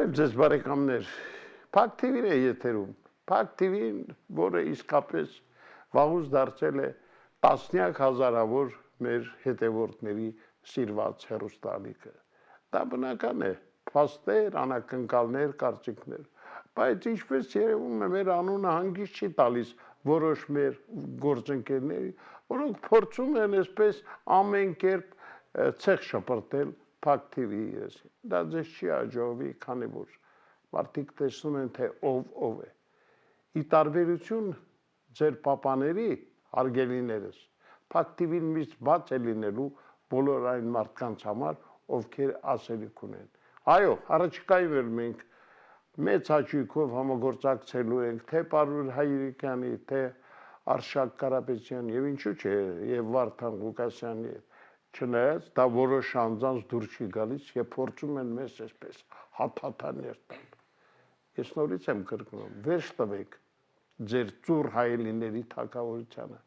Բարև ձեզ բարեկամներ, Փակ TV-ն է եթերում, Փակ TV-ն, որը իսկապես վաղուց դարձել է տասնյակ հազարավոր մեր հետևորդների սիրված հեռուստաալիքը։ Դա բնական է, փաստեր, անակնկալներ, կարծիքներ, բայց ինչպես երևում է մեր անունը հանգիստ չի տալիս որոշ մեր գործընկերների, որոնք փորձում են այսպես ամեն կերպ ցեղ շպրտել Փակ TV-ի երեսին։ Դա ձեզ չի հաջողվի, քանի որ մարդիկ տեսնում են, թե ով է։ Ի տարբերություն ձեր պապաների, հարգելիներս, Փակ TV-ն միշտ բաց է լինելու բոլոր այն մարդկանց համար, ովքեր ասելիք ունեն։ Այո, առաջիկայում էլ մենք մեծ հաճույքով համագործակցելու ենք թե Պարուր Հայրիկյանի, թե Արշակ Կարապետյանի եւ ինչու՞ չէ, եւ Վարդան Ղուկասյանի հետ։ Չնայած դա որոշ անձանց դուր չի գալիս եւ փորձում են մեզ այսպես հաթաթաներ տալ։ Ես նորից եմ կրկնում, վերջ տվեք ձեր ծուռ հայելիների թակավորությանը։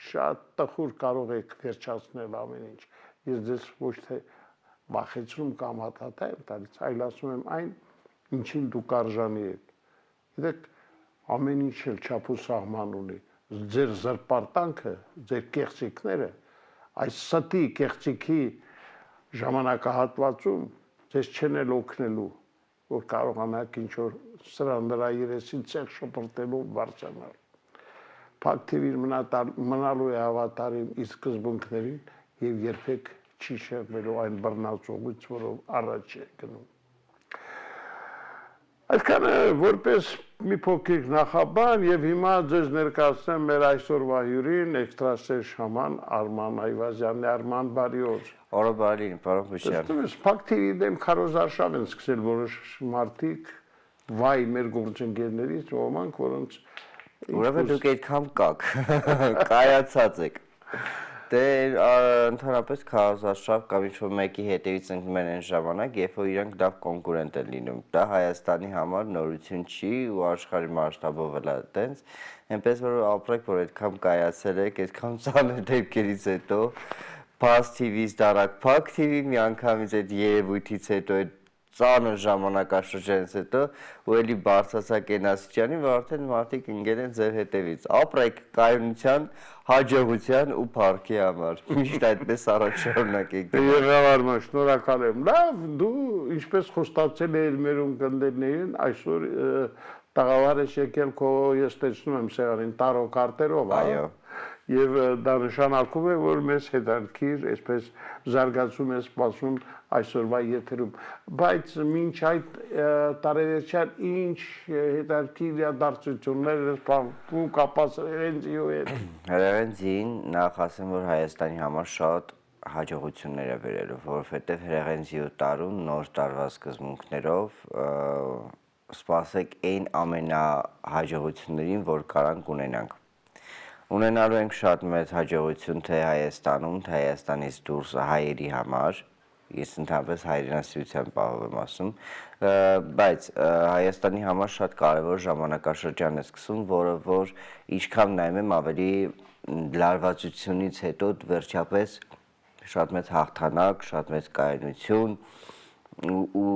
Շատ տխուր կարող եք վերջացնել ամեն ինչ։ Ես ձեզ ոչ թե վախեցնում կամ հաթաթա եմ տալիս, այլ ասում եմ այն, ինչին դուք արժանի եք։ Գիտեք, ամեն ինչ էլ չափ ու սահման ունի։ Ձեր զրպարտանքը, ձեր կեղծիքները այս ստի կեղծիքի ժամանակահատվածում ձեզ չեն էլ օգնելու, որ կարողանաք ինչ-որ սրա նրա երեսին ցեղ շպրտելով բարձրանալ։ Փակ TV-ն մնալու է հավատարիմ իր սկզբունքներին եւ երբեք չի շեղվելու այն բռնացողից, որով առաջ է գնում։ Այսքանը որպես մի փոքրիկ նախաբան եւ հիմա ձեզ ներկայացնեմ մեր այսօրվա հյուրին, էքստրասեր շաման Արման Այվազյանն է։ Արման, բարի օր։ Օրը բարի, պարոն Խուշյան։ Դուք Փակ TV-ի դեմ քարոզարշավ են սկսել որոշ մարդիկ, վայ մեր գործընկերներից, ոմանք, որոնց Ուրեմն դուք այդքան կաք, կայացած եք։ Դե ընդհանրապես քարոզարշավ կամ ինչ-որ մեկի հետևից ընկնում են այն ժամանակ, երբ որ իրանք լավ կոնկուրենտ են լինում։ Դա Հայաստանի համար նորություն չի ու աշխարհի մասշտաբով էլ է տենց, այնպես որ ապրեք, որ այդքան կայացել եք, այդքան ծանր դեպքերից հետո Փակ TV-ից դարակ Փակ TV, մի անգամից այդ երևույթից հետո այդ ծանր ժամանակաշրջանից հետո ու էլի բարձրացակ այն աստիճանի, որ արդեն մարդիկ ընկել են ձեր հետևից։ Ապրեք կայունության, հաջողության ու փառքի համար։ Միշտ այդպես առաջ շարունակեք։ Եղավարման, շնորհակալ եմ։ Լավ, դու ինչպես խոստացել ես մեր ունկնդիրներին, այսօր տաղավար ես եկել քո, ես տեսնում եմ սեղանին տարո կարտերով, Այո։ Եվ դա նշանակում է, որ մեզ հետաքրքիր, այսպես զարգացում է սպասում այսօրվա եթերում, բայց մինչ այդ տարեվերջան ինչ հետաքրքիր իրադարձություններ են սպասվում կապված Հրեղենձիու հետ։ Հրեղենձին նախ ասեմ, որ Հայաստանի համար շատ հաջողություններ է բերելու, որովհետև Հրեղենձիու տարուն նոր տարվա սկզբունքներով սպասեք այն ամենահաջողություններին, որ կարանք ունենանք։ Ունենալու ենք շատ մեծ հաջողություն թե Հայաստանում, թե Հայաստանից դուրս հայերի համար, ես ընդհանրապես հայրենասիրության պահով եմ ասում, բայց Հայաստանի համար շատ կարևոր ժամանակաշրջան է սկսում, որը որ ինչքան նայում եմ ավելի լարվածությունից հետո վերջապես շատ մեծ հաղթանակ, շատ մեծ կայունություն ու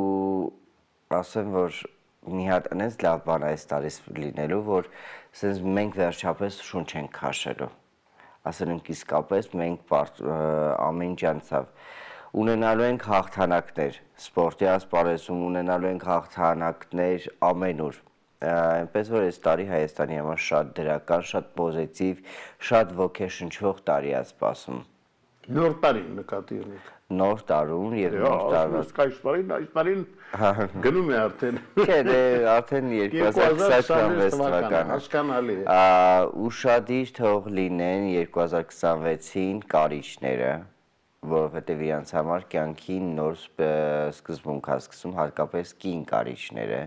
ասեմ, որ մի հատ այնպես լավ բան այս տարիս լինելու, որ ասես մենք վերջապես շունչ ենք քաշելու, ասել ենք իսկապես մենք ամեն ինչ անցավ, ունենալու ենք հաղթանակներ, սպորտի ասպարեզում ունենալու ենք հաղթանակներ ամենուր, այնպես որ այս տարի Հայաստանի համար շատ դրական, շատ պոզիտիվ, շատ ոգեշնչող տարի է սպասում։ Նոր տարին նկատի ունեք։ Նոր տարուն եւ նոր տարվա։ Այս տարին գնում է արդեն։ Չէ, դե արդեն 2026 թվականը։ Հասկանալի է։ Ուշադիր թող լինեն 2026-ին կարիճները, որովհետեւ իրանց համար կյանքին նոր սկզբունք է սկսում, հատկապես կին կարիճները,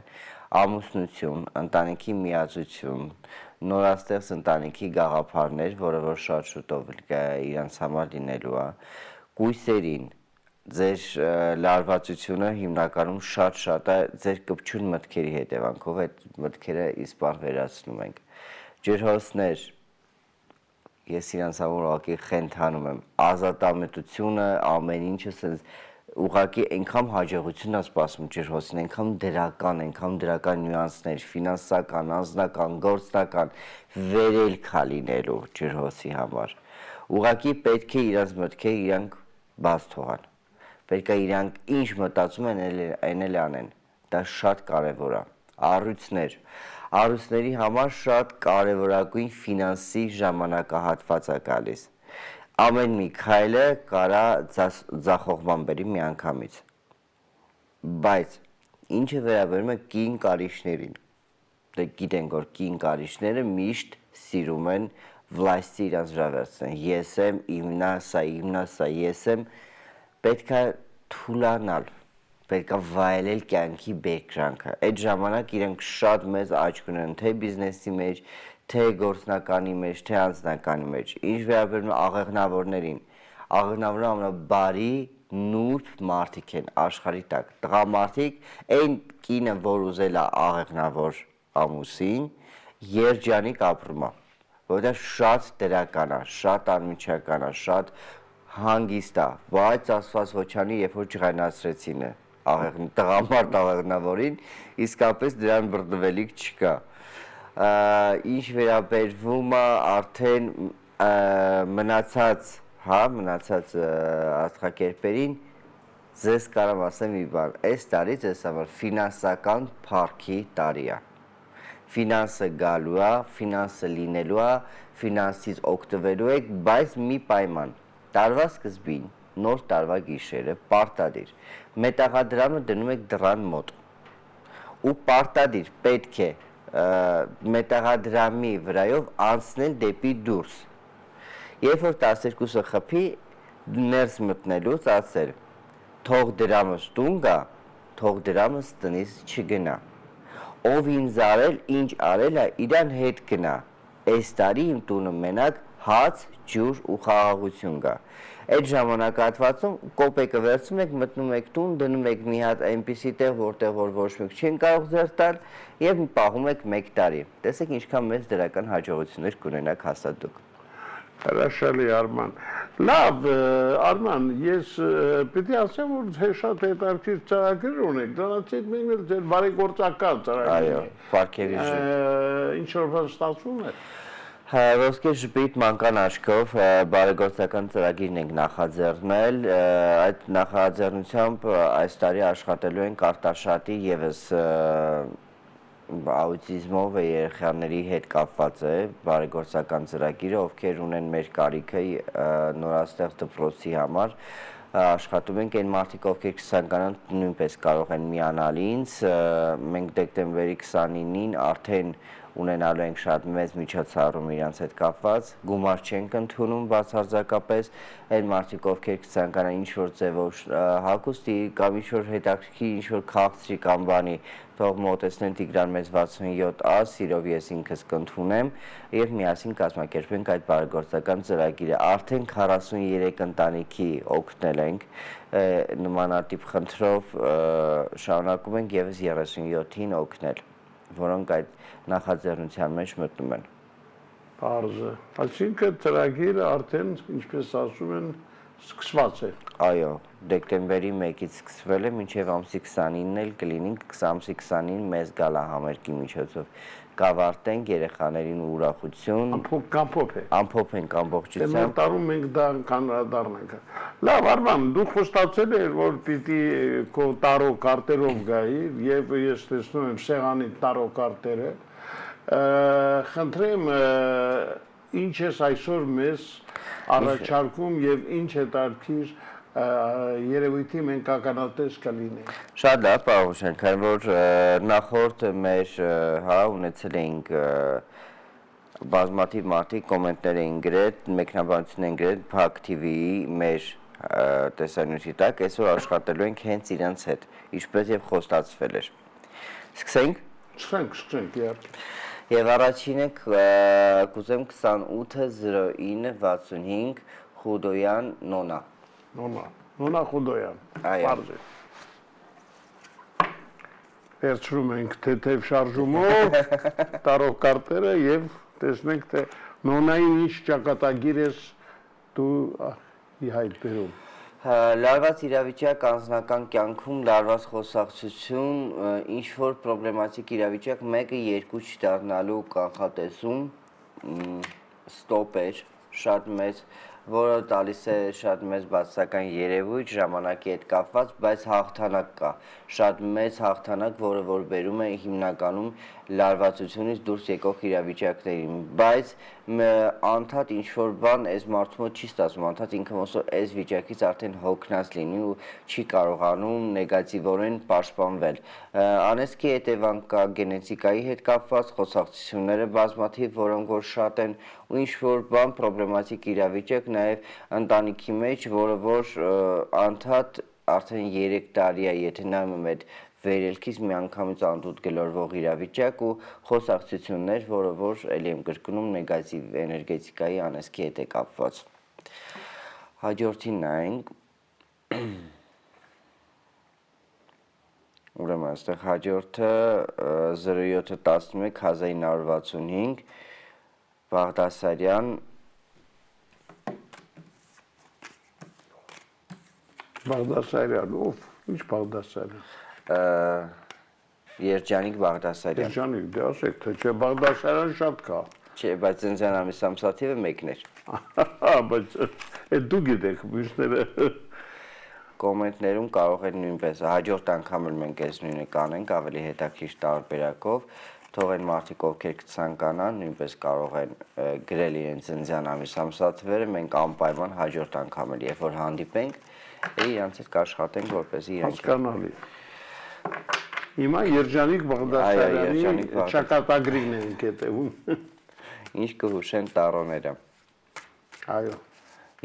ամուսնություն, ընտանիքի միացություն, նորաստեղծ ընտանիքի գաղափարներ, որը որ շատ շուտով իրանց համար լինելու է, կույսերին, ձեր լարվածությունը հիմնականում շատ է ձեր կպչուն մտքերի հետևանքով, այդ մտքերը իսպար վերացնում ենք։ Ջրհոսներ, ես իրանց համար ուղղակի խենթանում եմ, ազատամտությունը, ամեն ինչը ուղղակի այնքան հաջողություն է սպասում ջրհոսին, այնքան դրական նյուանսներ, ֆինանսական, անձնական, գործնական վերելք է լինելու ջրհոսի համար։ Ուղղակի պետք է իրանց մտքերը իրանք բաց թողան։ Պետք է իրանք ինչ մտածում են, այն էլ անեն։ Դա շատ կարևոր է։ Առույցների համար շատ կարևորագույն ֆինանսի ժամանակահատված է գալիս։ Ամեն մի քայլը կարա ձախողման բերի միանգամից։ Բայց ինչը վերաբերում է կին կարիճներին, դե գիտենք, որ կին կարիճները միշտ սիրում են վլաստի իրանց վրա վերցնեն։ Ես եմ, իմն է, ես եմ, պետք է թուլանալ, պետք է վայելել կյանքի բերկրանքը։ Այդ ժամանակ իրենք շատ մեծ աճ կունեն թե բիզնեսի մեջ, թե գործնականի մեջ, թե անձնականի մեջ։ Ինչ վերաբերում է աղեղնավորներին, աղեղնավորները ամենաբարի նուրբ մարդիկ են աշխարհի տակ։ Տղամարդիկ այն կինը, որ ուզել է աղեղնավոր ամուսին, երջանիկ ապրում է, որովհետև շատ դրական է, շատ անմիջական է, շատ հանգիստ է, բայց Աստված ոչանի, երբ որ ջղայնացրեցին է տղամարդ աղեղնավորին, իսկապես դրան բռնվելիք չկա։ Ինչ վերաբերվում է արդեն մնացած աստղակերպերին, ձեզ կարամ ասեմ մի բան, այս տարի ձեզ համար ֆինանսական փառքի տարի է։ Ֆինանսը գալու է, ֆինանսը լինելու է, ֆինանսից օգտվելու եք, բայց մի պայման, տարվա սկզբին, նոր տարվա գիշերը, պարտադիր, մետաղադրամը դնում եք դռան մոտ ու պարտադիր պետք է մետաղադրամի վրայով անցնել դեպի դուրս։ Երբ որ 12-ը խփի, ներս մտնելուց ասել, թող դրամս տուն գա, թող դրամս տնից չգնա։ Ով ինձ արել, ինչ արել է, իրան հետ գնա։ Այս տարի իմ տունը մենակ հաց, ջուր ու խաղաղություն կա։ Այդ ժամանակահատվածում կոպեկը վերցնում եք, մտնում եք տուն, դնում եք մի հատ այնպիսի տեղ, որտեղ որ ոչ մեկ չեն կարող ձեր տալ եւ պահում եք 1 տարի։ Տեսեք ինչքան մեծ դրական հաջողություններ կունենաք հաստատ դուք։ Հրաշալի Արման։ Լավ, Արման, ես պիտի ասեմ, որ շատ հետաքրքիր ծրագրեր ունեք, դրանից հետ մենք էլ ձեր բարեգործական ծրագրեր։ Այո, Պարքևի ինչ որ ստացվում է։ Ոսկե ժպիտ մանկան աչքով բարեգործական ծրագիրն ենք նախաձեռնել, այդ նախաձեռնությամբ այս տարի աշխատելու ենք Արտաշատի ևս աուտիզմով երեխաների հետ կապված է բարեգործական ծրագիրը, ովքեր ունեն մեր կարիքը նորաստեղծ դպրոցի համար, աշխատում ենք այն մարդիկ, ովքեր կցանկանան նույնպես կարող են միանալ ինձ, մենք դեկտեմբերի 29-ին արդեն ունենալու ենք շատ մեծ միջոցառում իրանց հետ կապված, գումար չենք ընդունում բացարձակապես, այն մարդիկ, ովքեր կցանկանան ինչ-որ ձևով հագուստի կամ ինչ-որ հետաքրքիր, ինչ-որ քաղցրի կամ բանի, թող մոտեցնեն Տիգրան մեծ 67A, սիրով ես ինքս կընդունեմ եւ միասին կազմակերպենք այդ բարեգործական ծրագիրը։ Արդեն 43 ընտանիքի օգնել ենք նմանատիպ խնդրով, շարունակում ենք եւս 37-ին օգնել, որոնք այդ նախաձեռնության մեջ մտնում են։ Պարզը։ Այսինքն ծրագիրը արդեն, ինչպես ասում են, սկսված է։ Այո, դեկտեմբերի 1-ից սկսվել է, մինչև ամսի 29-ն էլ կլինի, ամսի 29-ին մեզ գալա համերգի միջոցով։ Կավարտենք երեխաներին ուրախություն։ Ամփոփ է։ Ամփոփ ենք ամբողջությամբ։ Նոր տարում մենք դա կանրադառնանք։ Լավ, Արման, դու խոստացել ես, որ պիտի քո տարո կարտերով գայի, եւ ես տեսնում եմ սեղանի տարո կարտերը։ Խնդրեմ, ինչ ես այսօր մեզ առաջարկում եւ ինչ հետաքրքիր երևույթի մենք ականատես կլինենք։ Շատ լավ, պարոն, քանի որ նախորդ մեր ունեցել էինք բազմաթիվ մարդիկ կոմենտներ էին գրել, մեկնաբանություն են գրել Փակ TV-ի մեր տեսանյութի տակ, այսօր աշխատելու ենք հենց իրենց հետ, ինչպես եւ խոստացվել էր։ Սկսենք։ Սկսենք, իհարկե։ Եվ առաջինը կուզեմ 280965 Խուդոյան Նոնա։ Նոնա Խուդոյան։ Այո։ Վերցնում ենք թեթև շարժումով տարող կարտերը եւ տեսնենք թե Նոնայի ինչ ճակատագիր ես դու ի հայտ բերում։ Լարված իրավիճակ անձնական կյանքում լարված խոսակցություն, ինչ-որ պրոբլեմատիկ իրավիճակ մեկը երկու չդառնալու կանխատեսում ստոպեր շատ մեծ, որը տալիս է շատ մեծ բացասական երևույթ ժամանակի հետ կապված, բայց հաղթանակ կա, շատ մեծ հաղթանակ, որը որ բերում է հիմնականում լարվածությունից դուրս եկող իրավիճակներին, բայց անդադ ինչ-որ բան այս մարդու մոտ չի ստացվում, անդադ ինքը ոնց որ այս վիճակից արդեն հոգնած լինի ու չի կարողանում նեգատիվորեն պաշտպանվել։ Անեծքի հետևանք կա գենետիկայի հետ կապված խոսակցությունները բազմաթիվ, որոնք որ շատ են ու ինչ-որ բան պրոբլեմատիկ իրավիճակ նաև ընտանիքի մեջ, որը որ անդադ արդեն 3 տարի է, եթե նայում եմ այդ վերելքից միանգամից անդուտ գլորվող իրավիճակ ու խոսակցություններ, որը որ էլի եմ կրկնում նեգատիվ էներգետիկայի անեծքի հետ է կապված։ Հաջորդին նայենք։ Ուրեմն այստեղ հաջորդը 07-11-1965 Բաղդասարյան Բաղդասարյան, ով, ինչ Բաղդասարյան։ Երջանիկ Բաղդասարյան։ Երջանիկ, դե ասեք, թե չէ Բաղդասարյան շատ կա։ Չէ, բայց ծննդյան ամիս ամսաթիվը մեկն էր։ Բայց այդ դու գիտեք, մյուսները Կոմենտներում կարող են նույնպես, հաջորդ անգամ էլ մենք այս նույնը կանենք ավելի հետաքրքիր տարբերակով, թող են մարդիկ ովքեր կցանկանան, նույնպես կարող են գրել իրենց ծննդյան ամիս ամսաթվերը, մենք անպայման հաջորդ անգամ էլ երբ որ հանդիպենք, իրանց հետ կաշխատենք, որպեսզի իրենք հասկանալի։ Հիմա Երջանիկ Բաղդասարյանի ճակատագրին ենք հետևում։ Ինչ կհուշեն տառոները։ Այո։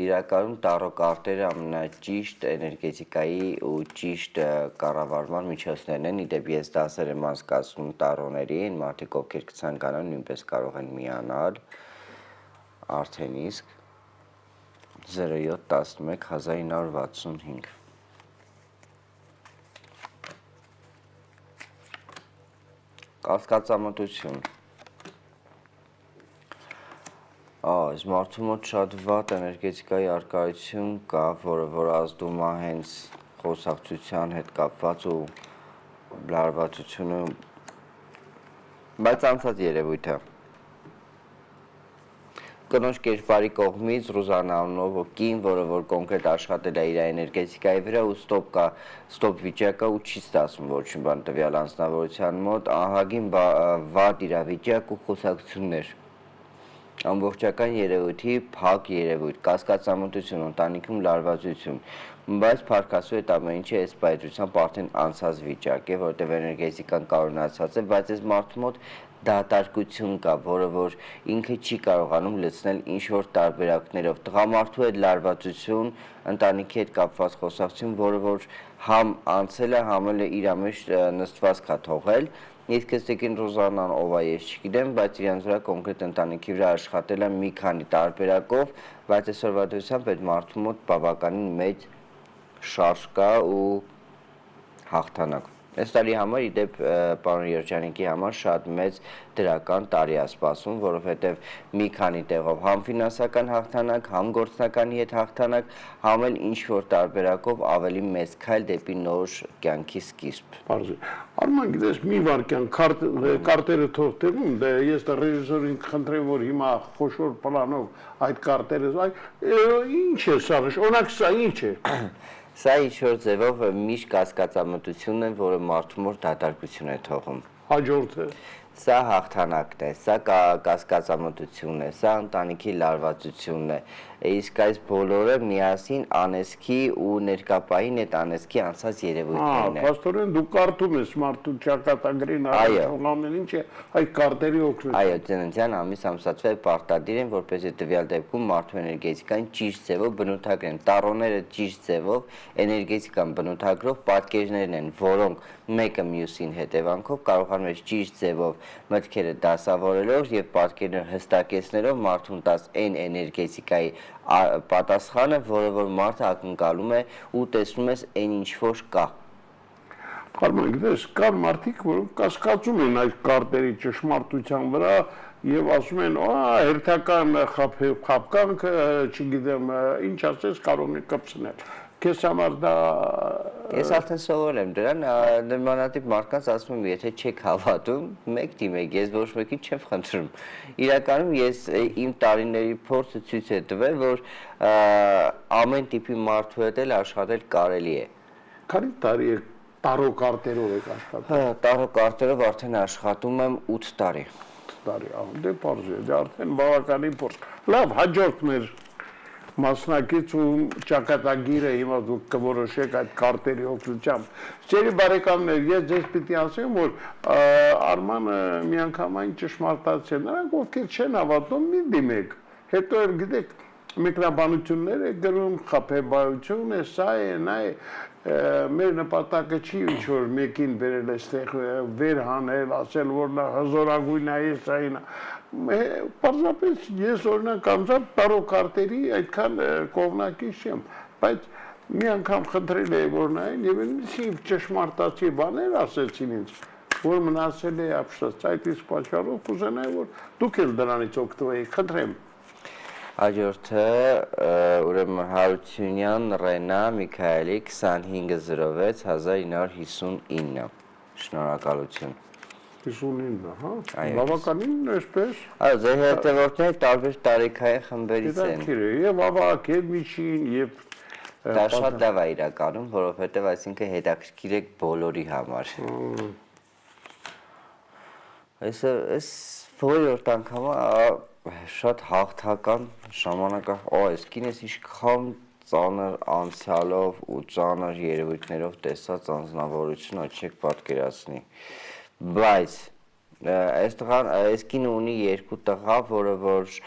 Իրականում տառո կարտերը ամենաճիշտ էներգետիկայի ու ճիշտ կառավարման միջոցներն են, իդեպ ես դասեր եմ անցկացնում տառոների, այն մարդիկ ովքեր կցանկանան նույնպես կարող են միանալ, արդեն իսկ 07-11-1965 Կասկածամտություն Այս մարդու մոտ շատ վատ էներգետիկայի առկայություն կա, որը որ ազդում է հենց խոսակցության հետ կապված ու լարվածությունը, բայց անցած երևույթ է։ Կնոջ կերպարի կողմից Ռուզանա անունով կին, որը որ կոնկրետ աշխատել է իր էներգետիկայի վրա ու ստոպ վիճակը ու չի ստացվում ոչինչ բան տվյալ անձնավորության մոտ, ահագին վատ իրավիճակ ու խոսակցություններ։ Ամբողջական երևույթի փակ երևույթ, կասկածամտություն, ընտանիքում լարվածություն, բայց փառքասու այդ ամեն ինչը այս պայծրությամբ արդեն անցած վիճակ է, որտեղ էներգետիկան կառունացած է, բայց այս մարդու մոտ դատարկություն կա, որը որ ինքը չի կարողանում լցնել ինչ-որ տարբերակներով։ Տղամարդու հետ լարվածություն, ընտանիքի հետ կապված խոսակցություն, որը որ համ անցել է, համ էլ իր մեջ նստվածք է թողել։ Իսկ այստեղին Ռուզանան ով է ես չգիտեմ, բայց իրանց վրա կոնկրետ ընտանիքի վրա աշխատել է մի քանի տարբերակով, բայց այսօրվա դրությամբ այդ մարդու մոտ բավականին մեծ շարժ կա ու հաղթանակ։ Այս տարի համար իդեպ պարոն Երջանիկի համար շատ մեծ դրական տարի է սպասում, որովհետև մի քանի տեղով համ ֆինանսական հաղթանակ, համ գործնականի հետ հաղթանակ, համ էլ ինչ-որ տարբերակով ավելի մեծ քայլ դեպի նոր կյանքի սկիզբ։ Պարզի։ Արման գիտես մի վարքյան կարտերը թող տևում, դե ես ռեժիսորին խնդրեմ, որ հիմա խոշոր պլանով այդ կարտերը, ինչ է սա, օրինակ սա ինչ է։ Սա ինչ-որ ձևով միշտ կասկածամտությունն է, որը մարդու մոտ դատարկություն է թողում։ Հաջորդը։ Սա հաղթանակն է, սա կասկածամտությունն է, սա ընտանիքի լարվածությունն է, իսկ այս բոլորը միասին անեծքի ու ներկապային այդ անեծքի անցած երևույթներն են։ Պաստորեն դու կարդում ես մարդու ճակատագրին ամեն ինչը այդ կարտերի օգնությամբ։ Այո, ծննդյան ամիս ամսաթվա պարտադիր են, որպեսզի տվյալ դեպքում մարդու էներգետիկան ճիշտ ձևով բնութագրեն։ Տառոները ճիշտ ձևով էներգետիկան բնութագրող պատկերներն են, որոնք մեկը մյուսին հետևանքով կարողանում է ճիշտ ձևով մտքերը դասավորելով եւ պատկերներ հստակեցնելով մարդուն տաս այն էներգետիկայի պատասխանը, որը որ մարդը ակնկալում է ու տեսնում ես այն ինչ որ կա։ Կարմեն, գիտես, կան մարդիկ, որոնք կասկածում են այդ կարտերի ճշմարտության վրա եւ ասում են, հերթական խապկանք, չգիտեմ, ինչ ասես կարող է կպցնել։ Քեզ համար դա Ես արդեն սովորել եմ դրան, նմանատիպ մարդկանց ասում եմ, եթե չեք հավատում, մեկ դիմեք, ես ոչ մեկին չեմ խնդրում։ Իրականում ես իմ տարիների փորձը ցույց է տվել, որ ամեն տիպի մարդու հետ էլ աշխատել կարելի է։ Քանի տարի է տարոկարտերով եք աշխատում։ Տարոկարտերով արդեն աշխատում եմ 8 տարի։ Տարի, դե պարզ է, դե արդեն բավականին փորձ։ Լավ, հաջորդ մեր մասնակից ու ճակատագիրը հիմա դուք կորոշեք այդ կարտերի օգնությամբ։ Սերի բարեկամներ, ես ձեզ պիտի ասեմ, որ Արմանը միանգամայն ճշմարտացել, նրանք ովքեր չեն հավատում, մի դիմեք։ Հետո էլ գիտեք, մեկնաբանություններ է գրում, խաբեբայություն է, սա է, նա է, մեր նպատակը չի ինչ-որ մեկին բերել այստեղ վեր հանել, ասել, որ նա հզորագույն է, սա է, պարզապես ես օրինակ անձամբ տարոկարտերի այդքան կողմնակի չեմ, բայց մի անգամ խնդրել էի, որ նայեն և այնպիսի ճշմարտացի բաներ ասեցին ինձ, որ մնացել է ապշտաց, այդ իսկ պատճառով կուզենայի, որ դուք էլ դրանից օգտվեիք, խնդրեմ։ Հաջորդը ուրեմն Հարությունյան Ռենա Միքայելի 2506 1959 Շնորհակալություն 59, հա, բավականին այսպես։ Այո, ձեր հետևորդները տարբեր տարիքային խմբերից են։ Եվ ավակ, եւ միջին, եւ դա շատ լավ է իրականում, որովհետեւ այսինքն հետաքրքիր է բոլորի համար։ Այս որորդ անգամը շատ հաղթական ժամանակա, այս կինս ինչքան ծանր անցյալով ու ծանր երևույթներով տեսած անձնավորություն չեք պատկերացնի։ Բայց այս կինը ունի երկու տղա, որը որ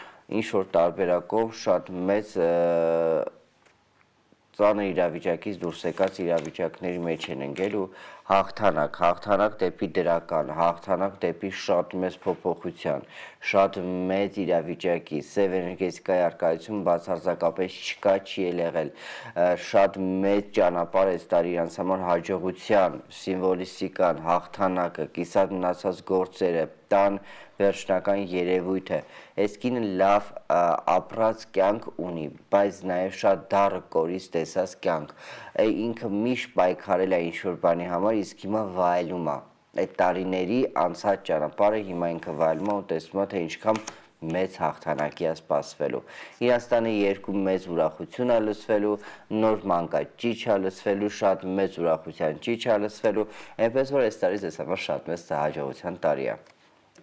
ինչ-որ տարբերակով շատ մեծ ծանր իրավիճակից դուրս եկած իրավիճակների մեջ են ընկել ու հաղթանակ դեպի դրական, հաղթանակ դեպի շատ մեծ փոփոխության, շատ մեծ իրավիճակի, սև էներգետիկայի առկայություն բացարձակապես չկա, չի եղել, շատ մեծ ճանապարհ է ստար իրանց համար հաջողության, սիմվոլիստիկան, հաղթանակը, կիսատ մնացած գործերը, տան վերջնական երևույթը, այս կինը լավ ապրած կյանք ունի, բայց նաև շատ դառը կորիզ տեսած կյանք, ինքը միշտ պայքարել է ինչ-որ բանի համար, իսկ հիմա վայելում է, այդ տարիների անցած ճանապարհը հիմա ինքը վայելում է ու տեսնում է, թե ինչքան մեծ հաղթանակի է սպասվելու։ Իրաստանի երկու մեծ ուրախություն է լսվելու, նոր մանկաճիչ է լսվելու, շատ մեծ ուրախության ճիչ է լսվելու, այնպես որ այս տարի ձեզ համար շատ մեծ հաջողության տարի է։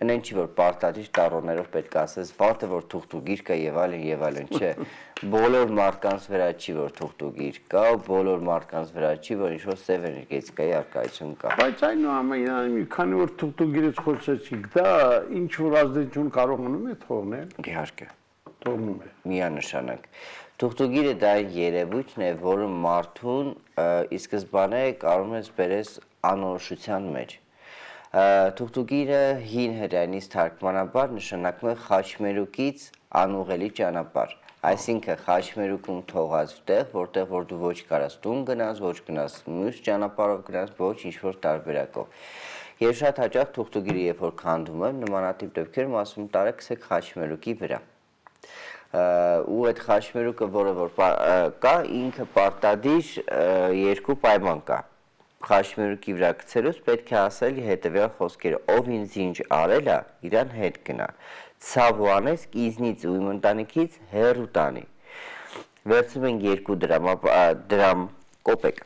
Այնեն չի, որ պարտադիր տառոներով պետք է ասես, վատը, որ թուղթուգիր կա եւ այլն, չէ։ Բոլոր մարդկանց վրա չի, որ թուղթուգիր կա, բոլոր մարդկանց վրա չի, որ ինչ-որ սև էներգետիկայի առկայություն կա։ Բայց այնուամենայնիվ, քանի որ թուղթուգիրից խոսեցիք, դա ինչ-որ ազդեցություն կարողանում է թողնել։ Իհարկե։ Թողնում է։ Միանշանակ։ Թուղթուգիրը դա երևույթն է, որը մարդուն ի սկզբանե կարող է բերես անորոշության մեջ։ Թուղթուգիրը հին հրեանից թարգմանաբար նշանակում է խաչմերուկից անուղելի ճանապարհ, այսինքն խաչմերուկում թողած տեղ, որտեղ որ դու ոչ կարաս տուն գնաս, ոչ գնաս մյուս ճանապարհով գնաս, ոչ ինչ-որ տարբերակով։ Եվ շատ հաճախ թուղթուգիրը երբ որ քանդում եմ, նմանատիպ դեպքերում ասում տարեք գցեք խաչմերուկի վրա։ Ու այդ խաչմերուկը, որը որ կա, ինքը պարտադիր երկու պայման կա։ Խաչմերուկի վրա գցելուց պետք է ասել հետևյալ խոսքերը. ով ինձ ինչ արել է, իրան հետ գնա։ Ցավ ու անես իզնից ու իմ ընտանիքից հեռու տանի։ Վերցնում ենք 2 դրամ կոպեկ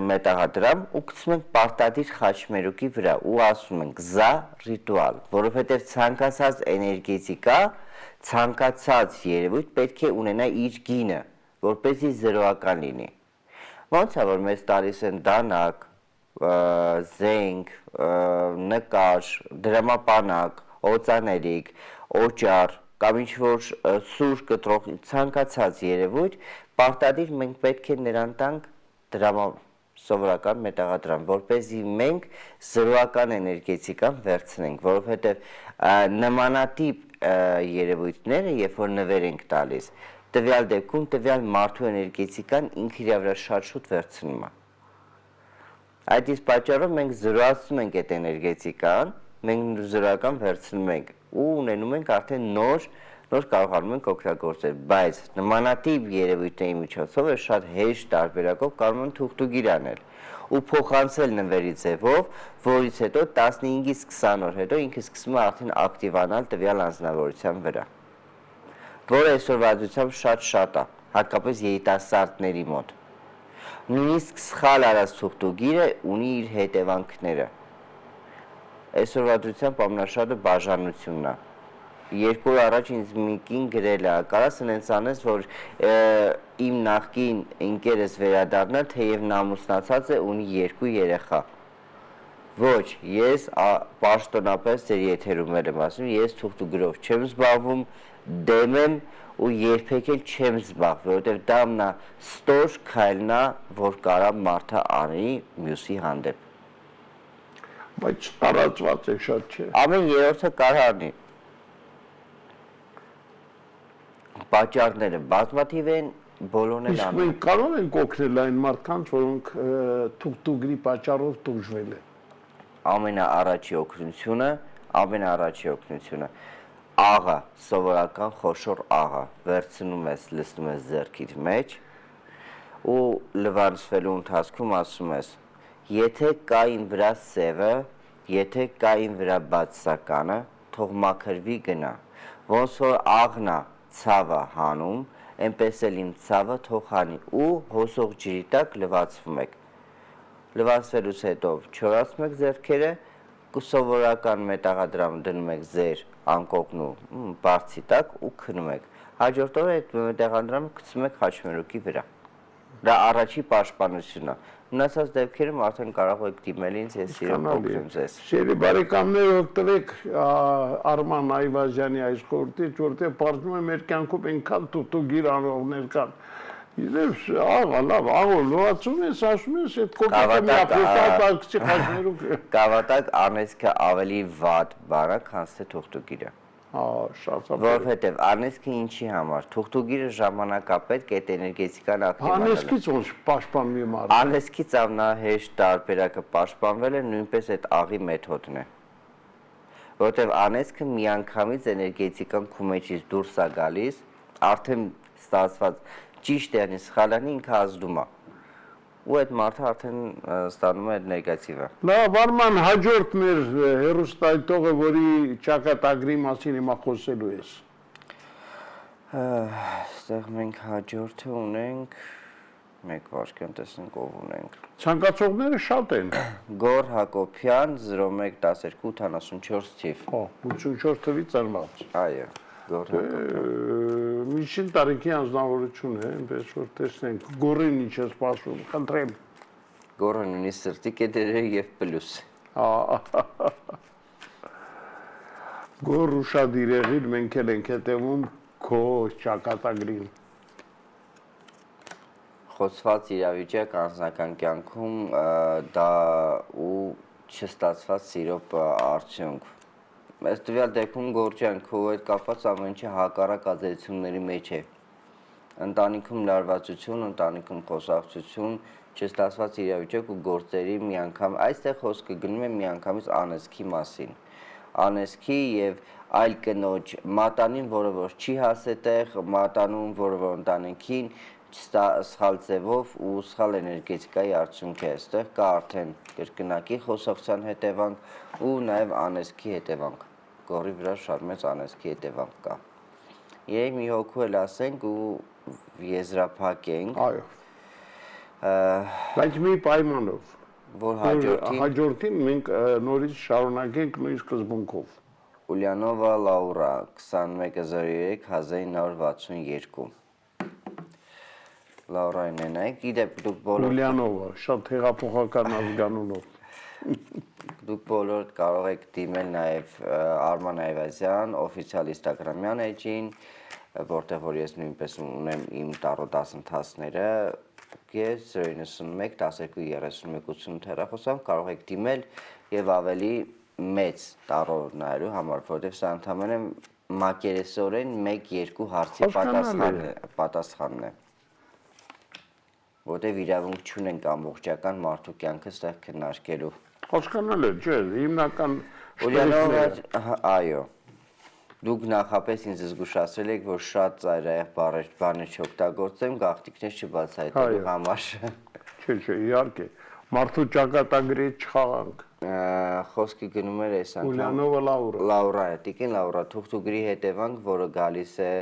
մետաղադրամ ու գցում ենք պարտադիր խաչմերուկի վրա ու ասում ենք զա ռիտուալ, որովհետև ցանկացած էներգետիկա, ցանկացած երևույթ պետք է ունենա իր գինը, որպեսզի զրոական լինի։ Ոնց է որ մեզ տալիս են դանակ, զենք, նկար, դրամապանակ, օծաներիկ, օճառ, կամ ինչ-որ սուր կտրող ցանկացած երևույթ, պարտադիր մենք պետք է նրան տանք սովորական մետաղադրամ, որպեսզի մենք զրոական էներգետիկան վերցնենք, որովհետև նմանատիպ երևույթները, երբ որ նվեր ենք տալիս, տվյալ դեպքում տվյալ մարդու էներգետիկան ինքը իր վրա շատ շուտ վերցնում է։ Այդ իսկ պատճառով մենք զրոացնում ենք այդ էներգետիկան, մենք զրոական վերցնում ենք ու ունենում ենք արդեն նոր նոր կարողանում ենք օգտագործել, բայց նմանատիպ երևույթների միջոցով է շատ հեշտ տարբերակով կարող են թուղթուգիր անել ու փոխանցել նվերի ձևով, որից հետո 15-ից 20 օր հետո ինքը սկսում է արդեն ակտիվանալ տվյալ անձնավորության վրա, որը այսօրվա դրությամբ շատ է, հատկապես երիտասարդների մոտ։ Նույնիսկ սխալ արած թուղթուգիրը ունի իր հետևանքները։ Այսօրվա դրությամբ ամենաշատը բաժանությունն է։ 2 օր առաջ ինձ մի կին գրել է, կարաս ինձ անես, որ իմ նախկին ընկերս վերադառնա, թեև նա ամուսնացած է, ունի 2 երեխա։ Ոչ, ես պաշտոնապես ձեր եթերում եմ ասում, ես թուղթուգիրով չեմ զբաղվում, դեմ եմ ու երբեք էլ չեմ զբաղվել, որովհետև դա ստոր քայլն է, որ կարա մարդը անի մյուսի հանդեպ։ Բայց տարածված է շատ չէ։ Ամեն երրորդը կարա անի։ Պատճառները բազմաթիվ են, բոլորն են անում։ Իսկ մենք կարող ենք օգնել այն մարդկանց, որոնք թուղթուգիրի պատճառով տուժվել են։ Ամենաառաջի օգնությունը աղա, սովորական խոշոր աղա, վերցնում ես, լցնում ես ձեռքիդ մեջ ու լվանցվելու ընթացքում ասում ես, եթե կա իմ վրա սևը, եթե կա իմ վրա բացականը, թող մաքրվի գնա, ոնց որ աղնա ցավը հանում, այնպես էլ իմ ցավը թող հանի ու հոսող ջրի տակ լվացվում եք։ Լվացվելուց հետո չորացում եք ձեռքերը, սովորական մետաղադրամ դնում եք ձեր անկողն ու բարձի տակ ու քնում եք։ Հաջորդ օրը այդ մետաղադրամը գցում եք խաչմերուկի վրա։ Դա առաջի պաշտպանությունն է։ Մնացած դեպքերում արդեն կարող եք դիմել ինձ, ես իրոք օգնում ձեզ։ Սիրելի բարեկամներ, օգտվեք Արման Այվազյանի այս խորհրդից, որտեղ բարձում է մեր կյանքում այնքան թուղթուգիր անողներ կան։ Իդեպ աղա, լավ, աղո, լուացում ես, ասում ես, այդ կոկետը միապրեսատ խաչմերուկ։ Կավատակ անեծքը ավելի վատ բան է, քան թե թուղթուգիրը։ Որովհետև անեծքը ինչի համար, թուղթուգիրը ժամանակապետք այդ էներգետիկան ակտիվանալը։ Անեծքից ոնց պաշտպանվի մարդը։ Անեծքից ամենահեշտ տարբերակը պաշտպանվել է նույնպես այդ աղի մեթոդն է։ Որովհետև անեծքը միանգամից էներգետիկան քու մեջից դուրս է գալիս, արդեն ստացված ճիշտ է, սխալ է, ինքը ազդում է։ Ու այդ մարդը արդեն ստանում է նեգատիվը։ Լավ, Արման, հաջորդ մեր հեռուստայտողը, որի ճակատագրի մասին հիմա խոսելու ես։ Այստեղ մենք հաջորդը ունենք, մեկ վարքյան տեսնենք ով ունենք։ Ցանկացողները շատ են։ Գոր Հակոբյան 011284 թիվ։ 84 թվի ծնված։ Այո, Գոր Հակոբյան։ Միջին տարիքի անձնավորություն է, այնպես որ տեսնենք, Գորին ինչ է սպասում, խնդրեմ։ Գորն ունի սրտի կետերը եւ պլյուս։ Գոր ուշադիր եղիր, մենք էլ ենք հետևում քո ճակատագրին։ Խոցված իրավիճակ անձնական կյանքում դա ու չստացված սիրո արդյունք։ Այս տվյալ դեպքում Գորջյան, քո հետ կապված ամեն ինչը հակառակ ազդեցությունների մեջ է։ Ընտանիքում լարվածություն, ընտանիքում խոսակցություն, չստացված իրավիճակ ու գործերի միանգամ, այստեղ խոսքը գնում է միանգամից անեծքի մասին։ Անեծքի եւ այլ կնոջ մատանին, որը որ չի հասետեղ, մատանուն, որը որ ընտանիքին սխալ ձևով ու սխալ էներգետիկայի արդյունք է։ Այստեղ կա արդեն կրկնակի խոսակցության հետևանք ու նաեւ անեծքի հետևանք։ Գորի վրա շատ մեծ անեծքի հետևանք կա։ Երբ մի հոգու էլ ասենք ու եզրափակենք։ Այո։ Բայց մի պայմանով, որ հաջորդին մենք նորից շարունակենք նույն սկզբունքով։ Ուլյանովա Լաուրա 2103-1962 Լաուրային է նայեք, գիտեք դուք բոլոր Ուլյանովա, շատ հեղափոխական ազգանունով։ Դուք բոլոր կարող եք դիմել նաև Արման Այվազյան օֆիցիալ Instagram-յան էջին, որտեղ որ ես նույնպես ունեմ իմ տարո դասընթացները, ես 091 12 31 88 հեռախոսով կարող եք դիմել եւ ավելի մեծ տարո նայելու համար, որովհետեւ սա ընդհանրապես մակերեսորեն 1-2 հարցի պատասխանն է։ Որտեւ իրավունք չունենք ամբողջական մարդու կյանքը ստեղ քննարկելու։ Հասկանալ է, չէ, հիմնական Ուլյանովա, այո։ Դուք նախապես ինձ զգուշացրել եք, որ շատ ծայրահեղ բաներ չօգտագործեմ, գաղտնիքներ չբացահայտելու համար։ Չէ, իհարկե։ Մարդու ճակատագրի չխաղանք։ Խոսքը գնում էր այս անգամ Ուլյանովը Լաուրա։ Լաուրա է, Տիկին Լաուրա, թուղթուգրի հետևանք, որը գալիս է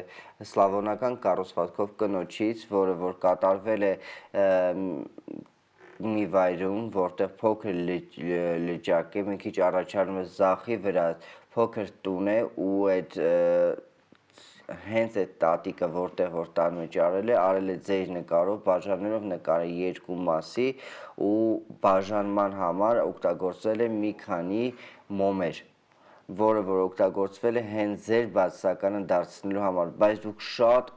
սլավոնական կառուցվածքով կնոջից, որը որ կատարվել է մի վայրում, որտեղ փոքր լճակ է, մի քիչ առաջանում է Զախի վրա փոքր տուն է ու այդ հենց այդ տատիկը որտեղ որ տան մեջ արել է ձեր նկարով, բաժանելով նկարը երկու մասի ու բաժանման համար օգտագործել է մի քանի մոմեր, որը որ օգտագործվել է հենց ձեր բացականը դարձնելու համար, բայց դուք շատ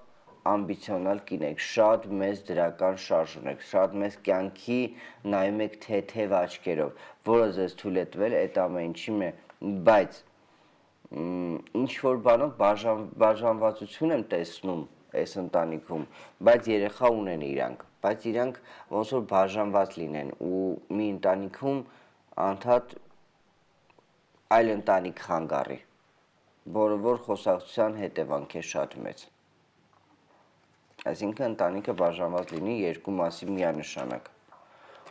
ամբիցիոնալ կին եք, շատ մեծ դրական շարժ ունեք, շատ մեծ կյանքի նայում եք թեթև աչքերով, որը ձեզ թույլ է տվել այդ ամեն ինչի բայց ինչ որ բանով բաժանվածություն եմ տեսնում այս ընտանիքում, բայց երեխա ունեն իրանք, բայց իրանք ոնց որ բաժանված լինեն ու մի ընտանիքում անդադ այլ ընտանիք խանգարի, որը որ խոսակցության հետևանք է շատ մեծ։ Այսինքն ընտանիքը բաժանված լինի երկու մասի միանշանակ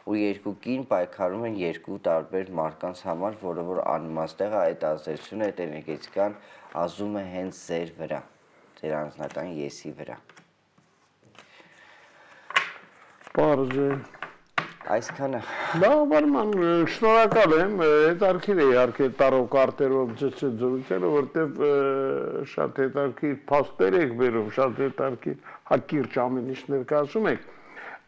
ու երկու կին պայքարում են երկու տարբեր մարդկանց համար, որը որ անիմաստ է այդ ազդեցությունը, այդ էներգետիկան ազդում է հենց ձեր վրա, ձեր անձնական եսի վրա։ Պարզ է։ Այսքանը։ Դա բարման շնորհակալ եմ, հետարքիր է իհարկե տարով կարտերով ձգեցել, որտեվ շատ հետարքիր փաստեր եք բերում, շատ հետարքիր հակիրճ ամեն ինչ ներկայացում եք։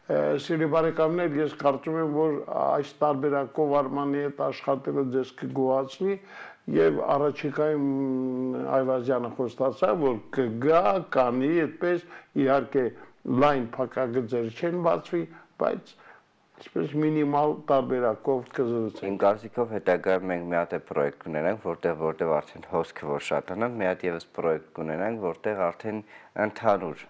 Սիրելի բարեկամներ, ես կարծում եմ, որ այս տարբերակով Արմանի հետ աշխատելը ձեզ կգոհացնի եւ առաջիկայում Այվազյանը խոստացավ, որ կգա, կանի, այդպես իհարկե լայն փակագծեր չեն բացվի, բայց այսպես մինիմալ տարբերակով կզրուցենք։ Իմ կարծիքով հետագայում մենք մի հատ պրոյեկտ կունենանք, որտեղ արդեն հոսքը որ շատանա, մի հատ եւս պրոյեկտ կունենանք, որտեղ արդեն ընդհանուր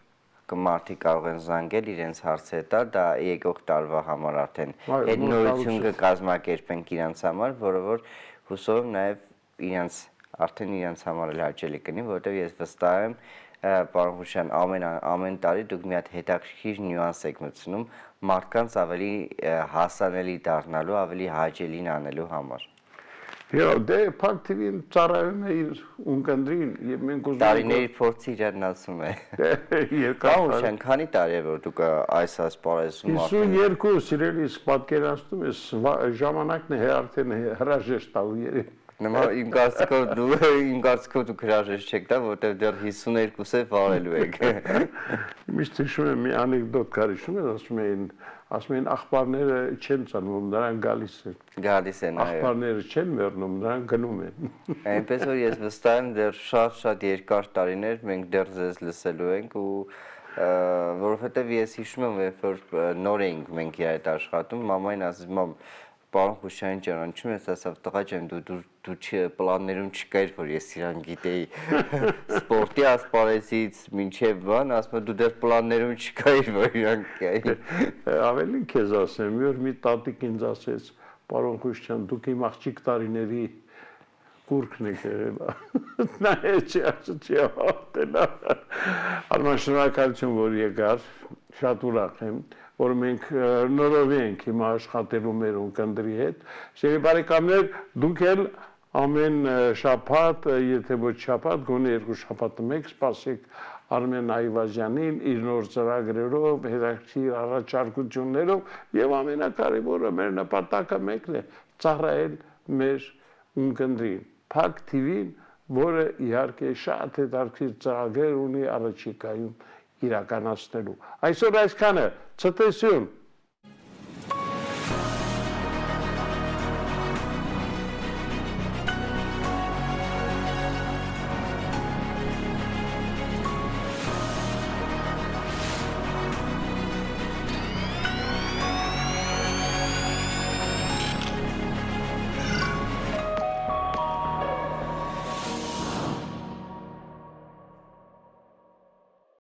մարդիկ կարող են զանգել իրենց հարցերը տալ, դա եկող տարվա համար արդեն այդ նորություն կկազմակերպենք իրենց համար, որը որ հուսով եմ նաև իրենց արդեն իրենց համար էլ հաճելի կլինի, որովհետև ես վստահ եմ, պարոն Խուշյան, ամեն տարի դուք մի հատ հետաքրքիր նյուանս եք մտցնում մարդկանց ավելի հասանելի դառնալու, ավելի հաճելին անելու համար։ Դե Փակ TV-ն ծառայում է իր ունկնդրին եւ մենք ուզում ենք տարիների փորձի իրանացում է։ Պարոն Խուշյան, քանի տարի է որ դուք այս ասպարեզում 52 սիրելիս պատկերացնում ես ժամանակն է արդեն հրաժեշտ տալու երեք։ Իմ կարծիքով դուք հրաժեշտ չեք տա, որտեղ դեռ 52 է վարելու եք։ Միշտ հիշում եմ մի անեկդոտ կար, հիշում եք, ասում են աղբարները չեն ծնվում, նրանք գալիս են։ Գալիս են, այո։ Աղբարները չեն մեռնում, նրանք գնում են։ Այնպես որ ես վստահ եմ դեռ շատ երկար տարիներ մենք դեռ ձեզ լսելու ենք ու որովհետև ես հիշում եմ, երբ որ նոր էինք մենք իր այդ աշխատում, մամային ասում եմ Պարոն Խուշյանին ճանաչում ես, ասավ տղա ջան, դու պլաններում չկայր, որ ես իրան գիտեի սպորտի ասպարեզից մինչև բան, ասում եմ դու դեռ պլաններում չկայր, որ իրան կայի։ Ավելին քեզ ասեմ, մի օր մի տատիկ ինձ ասեց, պարոն Խուշյան, դուք իմ աղջիկ տարիների կուրքն եք եղել։ Նայեց չի հավատել։ Արման շնորհակալություն, որ եկար, շատ ուրախ եմ, որ մենք նորովի ենք հիմա աշխատելու մեր ունկնդրի հետ։ Սիրելի բարեկամներ, դուք էլ ամեն շաբաթ, եթե ոչ շաբաթ, գոնե երկու շաբաթը մեկ սպասեք Արմեն Այվազյանին իր նոր ծրագրերով, հետաքրքիր առաջարկություններով եւ ամենակարևորը մեր նպատակը մեկն է՝ ծառայել մեր ունկնդրին։ Փակ TV-ն, որը իհարկե շատ հետաքրքիր ծրագրեր ունի առաջիկայում իրականացնելու։ Այսօր այսքանը, ցտեսություն։